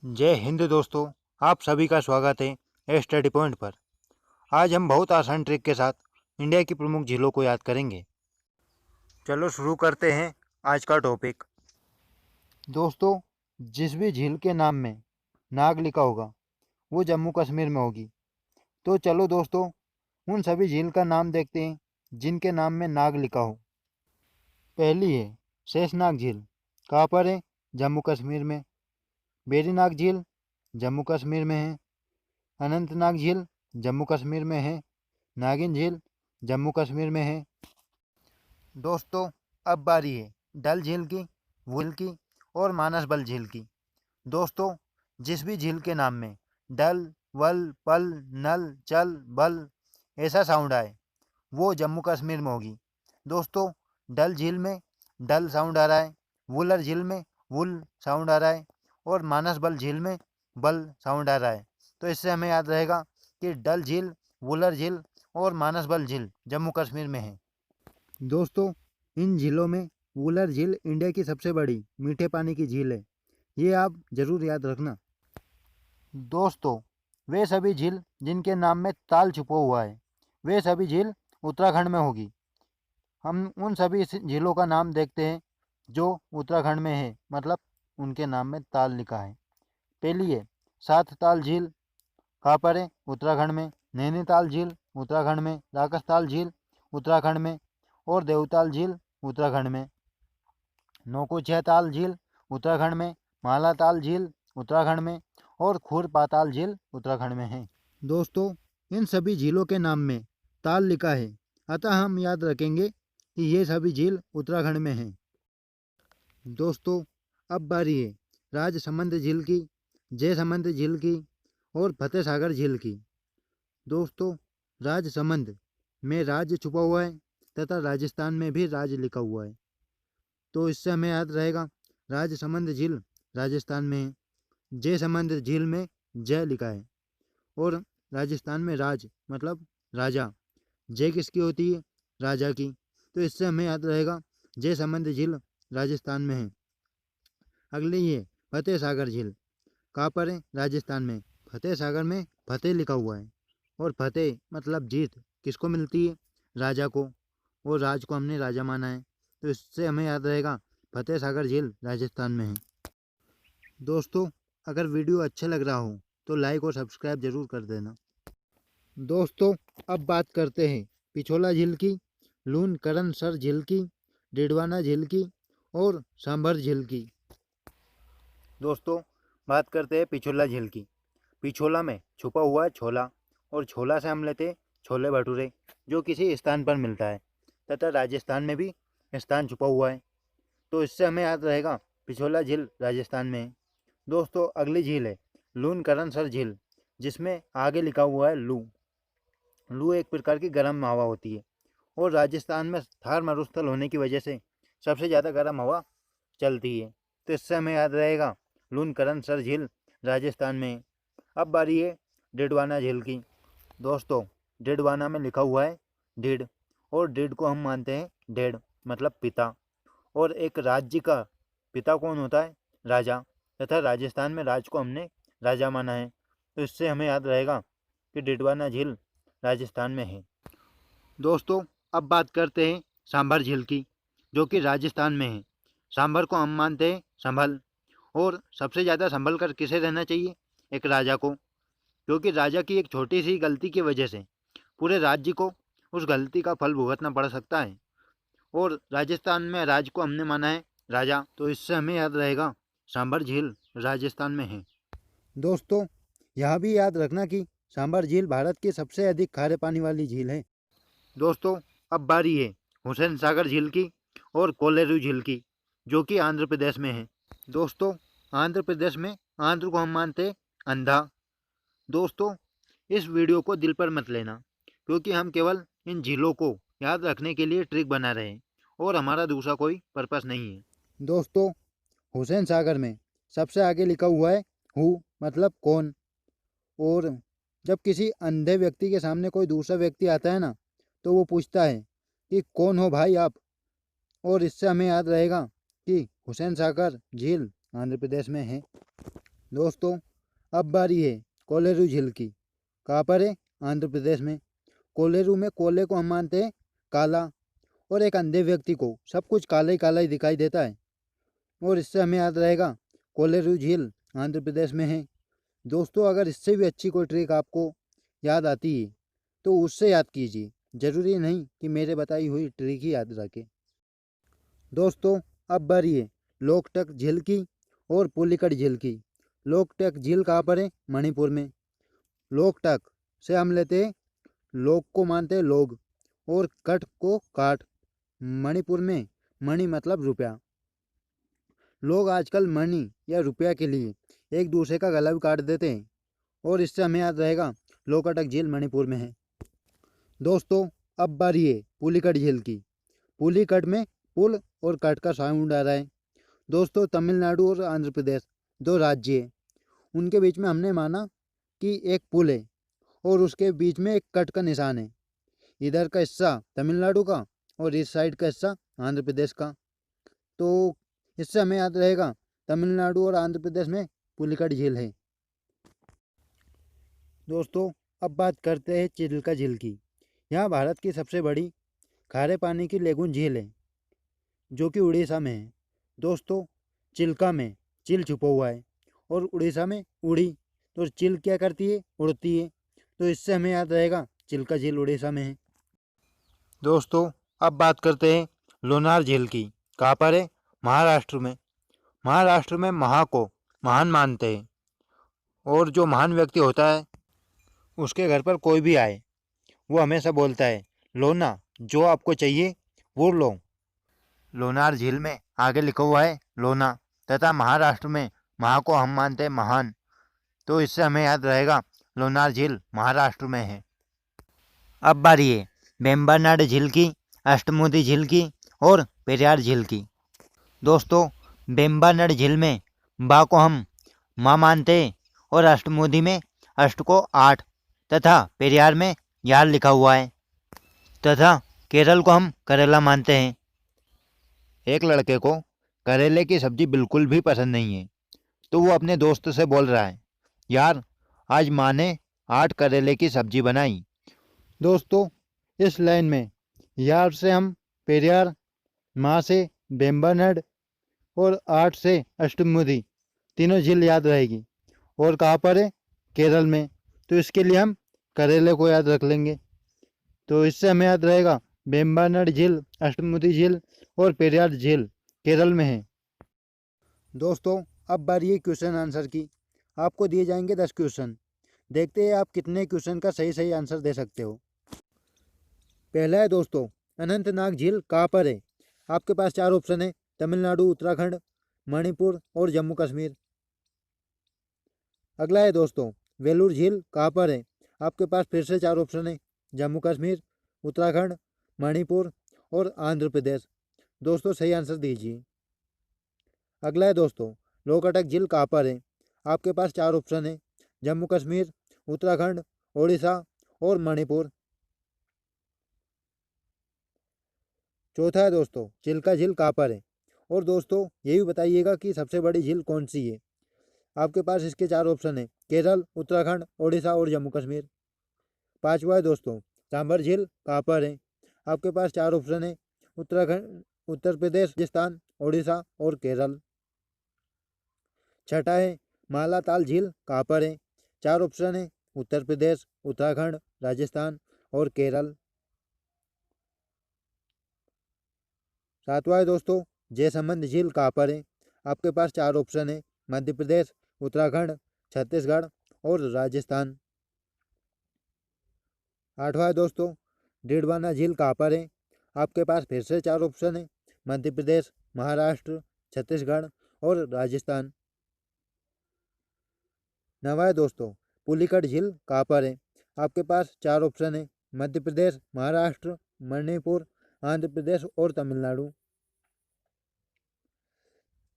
जय हिंद दोस्तों, आप सभी का स्वागत है स्टडी पॉइंट पर। आज हम बहुत आसान ट्रिक के साथ इंडिया की प्रमुख झीलों को याद करेंगे। चलो शुरू करते हैं आज का टॉपिक। दोस्तों, जिस भी झील के नाम में नाग लिखा होगा वो जम्मू कश्मीर में होगी। तो चलो दोस्तों, उन सभी झील का नाम देखते हैं जिनके नाम में नाग लिखा हो। पहली है शेषनाग झील। कहाँ पर है? जम्मू कश्मीर में। वेरीनाग झील जम्मू कश्मीर में है। अनंतनाग झील जम्मू कश्मीर में है। नागिन झील जम्मू कश्मीर में है। दोस्तों, अब बारी है डल झील की, वुल की और मानसबल झील की। दोस्तों, जिस भी झील के नाम में डल, वल, पल, नल, चल, बल ऐसा साउंड आए वो जम्मू कश्मीर में होगी। दोस्तों, डल झील में डल साउंड आ रहा है, वुलर झील में वुल साउंड आ रहा है और मानसबल झील में बल साउंड आ रहा है। तो इससे हमें याद रहेगा कि डल झील, वुलर झील और मानसबल झील जम्मू कश्मीर में है। दोस्तों, इन झीलों में वुलर झील इंडिया की सबसे बड़ी मीठे पानी की झील है। ये आप जरूर याद रखना। दोस्तों, वे सभी झील जिनके नाम में ताल छुपा हुआ है वे सभी झील उत्तराखंड में होगी। हम उन सभी झीलों का नाम देखते हैं जो उत्तराखंड में है, मतलब उनके नाम में ताल लिखा है। पहली है सात ताल झील। कहाँ पर है? उत्तराखंड में। नैनीताल झील उत्तराखंड में। राकसताल झील उत्तराखंड में और देवताल झील उत्तराखंड में। नौकुचिया झील उत्तराखंड में। मालाताल झील उत्तराखंड में और खुरपाताल झील उत्तराखंड में है। दोस्तों, इन सभी झीलों के नाम में ताल लिखा है, अतः हम याद रखेंगे कि ये सभी झील उत्तराखंड में हैं। दोस्तों, अब बारी है राजसमंद झील की, जयसमंद झील की और फतेह सागर झील की। दोस्तों, राजसमंद में राज छुपा हुआ है तथा राजस्थान में भी राज लिखा हुआ है। तो इससे हमें याद रहेगा राजसमंद झील राजस्थान में है। जयसमंद झील में जय लिखा है और राजस्थान में राज मतलब राजा। जय किसकी होती है? राजा की। तो इससे हमें याद रहेगा जयसमंद झील राजस्थान में है। अगली है फतेह सागर झील। कहाँ पर है? राजस्थान में। फतेह सागर में फतेह लिखा हुआ है और फतेह मतलब जीत किसको मिलती है? राजा को। और राज को हमने राजा माना है, तो इससे हमें याद रहेगा फतेह सागर झील राजस्थान में है। दोस्तों, अगर वीडियो अच्छा लग रहा हो तो लाइक और सब्सक्राइब जरूर कर देना। दोस्तों, अब बात करते हैं पिछोला झील की, लून करण सर झील की, डिडवाना झील की और सांभर झील की। दोस्तों, बात करते हैं पिछोला झील की। पिछोला में छुपा हुआ है छोला और छोला से हम लेते हैं छोले भटूरे जो किसी स्थान पर मिलता है तथा राजस्थान में भी स्थान छुपा हुआ है। तो इससे हमें याद रहेगा पिछोला झील राजस्थान में है। दोस्तों, अगली झील है लून करण सर झील, जिसमें आगे लिखा हुआ है लू। लू एक प्रकार की गर्म हवा होती है और राजस्थान में थार मरुस्थल होने की वजह से सबसे ज़्यादा गर्म हवा चलती है। तो इससे हमें याद रहेगा लून करण सर झील राजस्थान में है। अब बारी है डिडवाना झील की। दोस्तों, डिडवाना में लिखा हुआ है डिड और डिड को हम मानते हैं डेड मतलब पिता। और एक राज्य का पिता कौन होता है? राजा। तथा राजस्थान में राज को हमने राजा माना है, तो इससे हमें याद रहेगा कि डिडवाना झील राजस्थान में है। दोस्तों, अब बात करते हैं सांभर झील की, जो कि राजस्थान में है। सांभर को हम मानते हैं संभल और सबसे ज़्यादा संभल कर किसे रहना चाहिए? एक राजा को, क्योंकि राजा की एक छोटी सी गलती की वजह से पूरे राज्य को उस गलती का फल भुगतना पड़ सकता है। और राजस्थान में राज को हमने माना है राजा, तो इससे हमें याद रहेगा सांभर झील राजस्थान में है। दोस्तों, यह भी याद रखना कि सांभर झील भारत की सबसे अधिक खारे पानी वाली झील है। दोस्तों, अब बारी है हुसैन सागर झील की और कोलेरू झील की, जो कि आंध्र प्रदेश में है। दोस्तों, आंध्र प्रदेश में आंध्र को हम मानते हैं अंधा। दोस्तों, इस वीडियो को दिल पर मत लेना, क्योंकि हम केवल इन झीलों को याद रखने के लिए ट्रिक बना रहे हैं और हमारा दूसरा कोई पर्पस नहीं है। दोस्तों, हुसैन सागर में सबसे आगे लिखा हुआ है हु मतलब कौन। और जब किसी अंधे व्यक्ति के सामने कोई दूसरा व्यक्ति आता है ना, तो वो पूछता है कि कौन हो भाई आप। और इससे हमें याद रहेगा कि हुसैन सागर झील आंध्र प्रदेश में है। दोस्तों अब बारी है कोलेरू झील की। कहाँ पर है? आंध्र प्रदेश में। कोलेरू में कोले को हम मानते हैं काला, और एक अंधे व्यक्ति को सब कुछ काला ही दिखाई देता है, और इससे हमें याद रहेगा कोलेरू झील आंध्र प्रदेश में है। दोस्तों अगर इससे भी अच्छी कोई ट्रिक आपको याद आती है तो उससे याद कीजिए, ज़रूरी नहीं कि मेरे बताई हुई ट्रिक ही याद रखें। दोस्तों अब बारी है लोकटक झील की और पुलिकट झील की। लोकटक झील कहाँ पर है? मणिपुर में। लोकटक से हम लेते हैं लोक को मानते हैं लोग, और कट को काट। मणिपुर में मणि मतलब रुपया। लोग आजकल मणि या रुपया के लिए एक दूसरे का गला भी काट देते हैं, और इससे हमें याद रहेगा लोकटक झील मणिपुर में है। दोस्तों अब बारी है पुलिकट झील की। पुलिकट में पुल और कट का साउंड आ रहा है। दोस्तों तमिलनाडु और आंध्र प्रदेश दो राज्य हैं, उनके बीच में हमने माना कि एक पुल है और उसके बीच में एक कट का निशान है। इधर का हिस्सा तमिलनाडु का और इस साइड का हिस्सा आंध्र प्रदेश का। तो इससे हमें याद रहेगा तमिलनाडु और आंध्र प्रदेश में पुलिकट झील है। दोस्तों अब बात करते हैं चिल्का झील की। यहाँ भारत की सबसे बड़ी खारे पानी की लेगून झील है, जो कि उड़ीसा में है। दोस्तों चिल्का में चिल छुपा हुआ है, और उड़ीसा में उड़ी। तो चिल क्या करती है? उड़ती है। तो इससे हमें याद रहेगा चिल्का झील उड़ीसा में है। दोस्तों अब बात करते हैं लोनार झील की। कहाँ पर है? महाराष्ट्र में। महाराष्ट्र में महा को महान मानते हैं, और जो महान व्यक्ति होता है उसके घर पर कोई भी आए वो हमेशा बोलता है लोना, जो आपको चाहिए वो लो। लोनार झील में आगे लिखा हुआ है लोना, तथा महाराष्ट्र में महा को हम मानते हैं महान। तो इससे हमें याद रहेगा लोनार झील महाराष्ट्र में है। अब बारी है वेम्बनाड झील की, अष्टमुदी झील की और पेरियार झील की। दोस्तों वेम्बनाड झील में बा को हम माँ मानते हैं, और अष्टमुदी में अष्ट को 8 तथा पेरियार में यार लिखा हुआ है, तथा केरल को हम करेला मानते हैं। एक लड़के को करेले की सब्जी बिल्कुल भी पसंद नहीं है, तो वो अपने दोस्त से बोल रहा है यार आज माँ ने 8 करेले की सब्जी बनाई। दोस्तों इस लाइन में यार से हम पेरियार, माँ से वेम्बनाड और 8 से अष्टमुदी तीनों झील याद रहेगी। और कहाँ पर है? केरल में। तो इसके लिए हम करेले को याद रख लेंगे। तो इससे हमें याद रहेगा वेम्बनाड झील, अष्टमुदी झील और पेरियार झील केरल में है। दोस्तों अब बारी है क्वेश्चन आंसर की। आपको दिए जाएंगे 10 क्वेश्चन। देखते हैं आप कितने क्वेश्चन का सही सही आंसर दे सकते हो। पहला है दोस्तों अनंतनाग झील कहाँ पर है? आपके पास 4 ऑप्शन है, तमिलनाडु, उत्तराखंड, मणिपुर और जम्मू कश्मीर। अगला है दोस्तों वेलूर झील कहाँ पर है? आपके पास फिर से 4 ऑप्शन है, जम्मू कश्मीर, उत्तराखंड, मणिपुर और आंध्र प्रदेश। दोस्तों सही आंसर दीजिए। अगला है दोस्तों लोकटक झील कहाँ पर है? आपके पास 4 ऑप्शन है, जम्मू कश्मीर, उत्तराखंड, ओडिशा और मणिपुर। चौथा है दोस्तों चिल्का झील कहाँ पर है? और दोस्तों ये भी बताइएगा कि सबसे बड़ी झील कौन सी है। आपके पास इसके 4 ऑप्शन है, केरल, उत्तराखंड, ओडिशा और जम्मू कश्मीर। पांचवा है दोस्तों सांभर झील कहाँ पर है? आपके पास 4 ऑप्शन है, उत्तराखंड, उत्तर प्रदेश, राजस्थान, ओडिशा और केरल। छठा है मालाताल झील कहाँ पर है? 4 ऑप्शन है, उत्तर प्रदेश, उत्तराखंड, राजस्थान और केरल। सातवां है दोस्तों जयसमंद झील कहाँ पर है? आपके पास 4 ऑप्शन है, मध्य प्रदेश, उत्तराखंड, छत्तीसगढ़ और राजस्थान। आठवां है दोस्तों डीडवाना झील कहाँ पर है? आपके पास फिर से 4 ऑप्शन है, मध्य प्रदेश, महाराष्ट्र, छत्तीसगढ़ और राजस्थान। नवा है दोस्तों पुलिकट झील कहाँ पर है? आपके पास 4 ऑप्शन है, मध्य प्रदेश, महाराष्ट्र, मणिपुर, आंध्र प्रदेश और तमिलनाडु।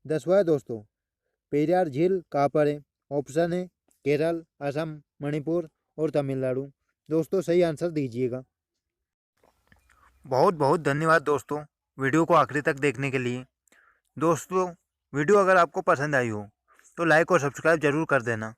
10वां है दोस्तों पेरियार झील कहाँ पर है? ऑप्शन है केरल, असम, मणिपुर और तमिलनाडु। दोस्तों सही आंसर दीजिएगा। बहुत बहुत धन्यवाद दोस्तों वीडियो को आखिरी तक देखने के लिए। दोस्तों वीडियो अगर आपको पसंद आई हो तो लाइक और सब्सक्राइब जरूर कर देना।